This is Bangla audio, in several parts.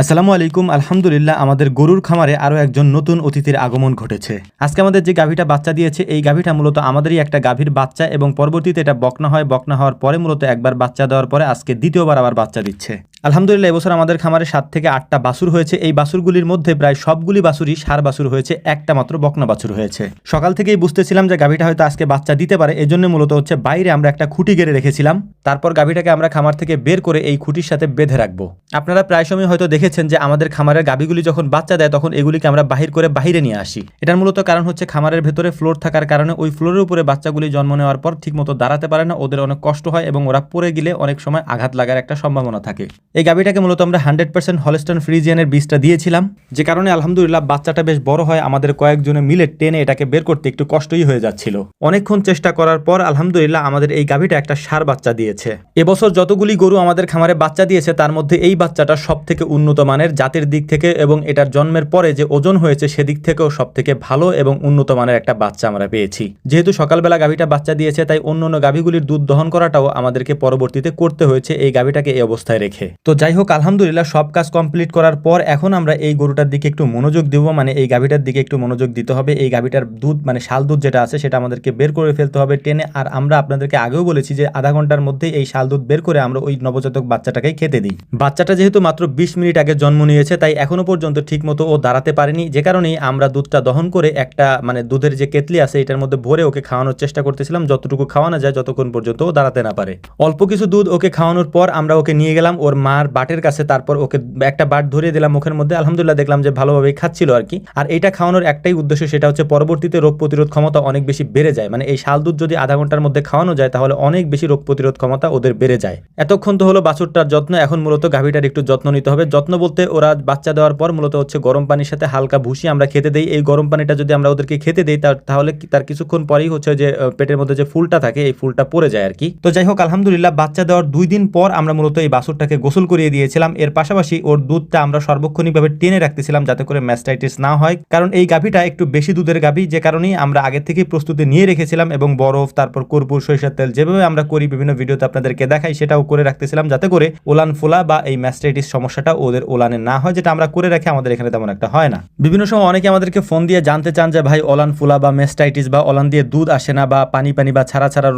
আসসালামু আলাইকুম। আলহামদুলিল্লাহ, আমাদের গরুর খামারে আরও একজন নতুন অতিথির আগমন ঘটেছে। আজকে আমাদের যে গাভীটা বাচ্চা দিয়েছে, এই গাভীটা মূলত আমাদেরই একটা গাভীর বাচ্চা এবং পরবর্তীতে এটা বকনা হয়। বকনা হওয়ার পরে মূলত একবার বাচ্চা দেওয়ার পরে আজকে দ্বিতীয়বার আবার বাচ্চা দিচ্ছে। আলহামদুলিল্লাহ, এবছর আমাদের খামারে 7 থেকে 8টা বাছুর হয়েছে। এই বাছুরগুলির মধ্যে প্রায় সবগুলি বাছুরই ষাঁড় বাছুর হয়েছে, একটা মাত্র বকনা বাছুর হয়েছে। সকাল থেকেই বুঝতেছিলাম যে গাভীটা হয়তো আজকে বাচ্চা দিতে পারে, এজন্য মূলত হচ্ছে বাইরে আমরা একটা খুঁটি গেড়ে রেখেছিলাম। তারপর গাভীটাকে আমরা খামার থেকে বের করে এই খুঁটির সাথে বেঁধে রাখবো। আপনারা প্রায় সময় হয়তো দেখেছেন যে আমাদের খামারের গাভীগুলি যখন বাচ্চা দেয় তখন এগুলিকে আমরা বাহির করে বাইরে নিয়ে আসি। এটার মূলত কারণ হচ্ছে খামারের ভেতরে ফ্লোর থাকার কারণে ওই ফ্লোরের উপরে বাচ্চাগুলি জন্ম নেওয়ার পর ঠিকমতো দাঁড়াতে পারে না, ওদের অনেক কষ্ট হয় এবং ওরা পড়ে গেলে অনেক সময় আঘাত লাগার একটা সম্ভাবনা থাকে। এই গাভীটাকে মূলত আমরা 100% হলস্টাইন ফ্রিজিয়ানের বীজটা দিয়েছিলাম, যে কারণে আলহামদুলিল্লাহ বাচ্চাটা বেশ বড় হয়। আমাদের কয়েকজনে মিলে টেনে এটাকে বের করতে একটু কষ্টই হয়ে যাচ্ছিল। অনেকক্ষণ চেষ্টা করার পর আলহামদুলিল্লাহ আমাদের এই গাভীটা একটা ষাঁড় বাচ্চা দিয়েছে। এবছর যতগুলি গরু আমাদের খামারে বাচ্চা দিয়েছে তার মধ্যে এই বাচ্চাটা সব থেকে উন্নত মানের জাতের দিক থেকে, এবং এটার জন্মের পরে যে ওজন হয়েছে সেদিক থেকেও সব থেকে ভালো এবং উন্নত মানের একটা বাচ্চা আমরা পেয়েছি। যেহেতু সকালবেলা গাভীটা বাচ্চা দিয়েছে, তাই অন্যান্য গাভীগুলির দুধ দহন করাটাও আমাদেরকে পরবর্তীতে করতে হয়েছে এই গাভীটাকে এই অবস্থায় রেখে। তো যাই হোক, আলহামদুলিল্লাহ সব কাজ কমপ্লিট করার পর এখন আমরা এই গরুটার দিকে একটু মনোযোগ দেব, মানে এই গাভীটার দিকে একটু মনোযোগ দিতে হবে। এই গাভীটার দুধ মানে শাল দুধ যেটা আছে সেটা আমাদেরকে বের করে ফেলতে হবে টেনে। আর আমরা আপনাদেরকে আগেও বলেছি যে আধা ঘন্টার মধ্যেই এই শাল দুধ বের করে আমরা ওই নবজাতক বাচ্চাটাকে খেতে দিই। বাচ্চাটা যেহেতু মাত্র 20 মিনিট আগে জন্ম নিয়েছে, তাই এখনো পর্যন্ত ঠিকমতো ও দাঁড়াতে পারেনি, যে কারণেই আমরা দুধটা দহন করে একটা মানে দুধের যে কেতলি আছে এটার মধ্যে ভরে ওকে খাওয়ানোর চেষ্টা করতেছিলাম, যতটুকু খাওয়ানো যায় যতক্ষণ পর্যন্ত ও দাঁড়াতে না পারে। অল্প কিছু দুধ ওকে খাওয়ানোর পর আমরা ওকে নিয়ে গেলাম ওর মার বাটের কাছে। তারপর ওকে একটা বাট ধরিয়ে দিলাম মুখের মধ্যে। আলহামদুলিল্লাহ দেখলাম যে ভালোভাবেই খাচ্ছিল আর কি। আর এইটা খাওয়ানোর একটাই উদ্দেশ্য, সেটা হচ্ছে পরবর্তীতে রোগ প্রতিরোধ ক্ষমতা অনেক বেশি বেড়ে যায়। মানে এই শাল দুধ যদি আধা ঘন্টার মধ্যে খাওয়ানো যায় তাহলে অনেক বেশি রোগ প্রতিরোধ ক্ষমতা ওদের বেড়ে যায়। এতক্ষণ তো হলো বাছুরটার যত্ন, এখন মূলত গাভীটার একটু যত্ন নিতে হবে। যত্ন বলতে ওরা বাচ্চা দেওয়ার পর মূলত হচ্ছে গরম পানির সাথে হালকা ভুসি আমরা খেতে দেই। এই গরম পানিটা যদি আমরা ওদেরকে খেতে দেই তাহলে তার কিছুক্ষণ পরেই হচ্ছে যে পেটের মধ্যে যে ফুলটা থাকে এই ফুলটা পড়ে যায় আর কি। তো যাই হোক, আলহামদুলিল্লাহ বাচ্চা দেওয়ার 2 দিন পর আমরা মূলত এই বাছুরটাকে গোসল করিয়ে দিয়েছিলাম। এর পাশাপাশি ওর দুধটা আমরা সর্বক্ষণিকভাবে টেনে রাখতেছিলাম যাতে করে ম্যাস্টাইটিস না হয়, কারণ এই গাভীটা একটু বেশি দুধের গাভী, যে কারণেই আমরা আগে থেকেই প্রস্তুতি নিয়ে রেখেছিলাম এবং বরফ তারপর কর্পূর সরিষার তেল যেভাবে আমরা করি বিভিন্ন ভিডিওতে আপনাদেরকে দেখাই সেটাও করে রাখতেছিলাম যাতে করে ওলান ফোলা বা এই ম্যাস্টাইটিস সমস্যাটা ওদের ওলানে না হয়, যেটা আমরা করে রাখি আমাদের এখানে তেমন একটা হয় না। বিভিন্ন সময় অনেকে আমাদেরকে ফোন দিয়ে জানতে চান যে ভাই ওলান ফোলা বা ম্যাস্টাইটিস বা ওলান দিয়ে দুধ আসে না বা পানি পানি বা ছাড়া ছাড়া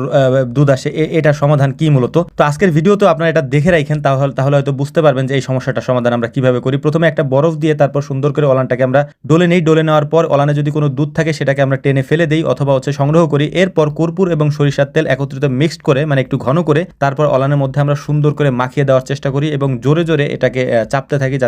দুধ আসে, এটার সমাধান কি মূলত। তো আজকের ভিডিওতে আপনারা এটা দেখে রাখেন, তাহলে হয়তো বুঝতে পারবেন যে এই সমস্যাটার সমাধান আমরা কিভাবে করি। প্রথমে একটা বরফ দিয়ে তারপর সুন্দর করে ওলানটাকে আমরা ডলে নেই। ডলে নেওয়ার পর ওলানে যদি কোনো দুধ থাকে সেটাকে আমরা টেনে ফেলে দেই অথবা হচ্ছে সংগ্রহ করি। এরপর কর্পূর এবং সরিষার তেল একত্রিত মিক্সড করে মানে একটু ঘন করে তারপর ওলানের মধ্যে আমরা সুন্দর করে মাখিয়ে দেওয়ার চেষ্টা করি এবং জোরে জোরে এটাকে চাপতে থাকি যাতে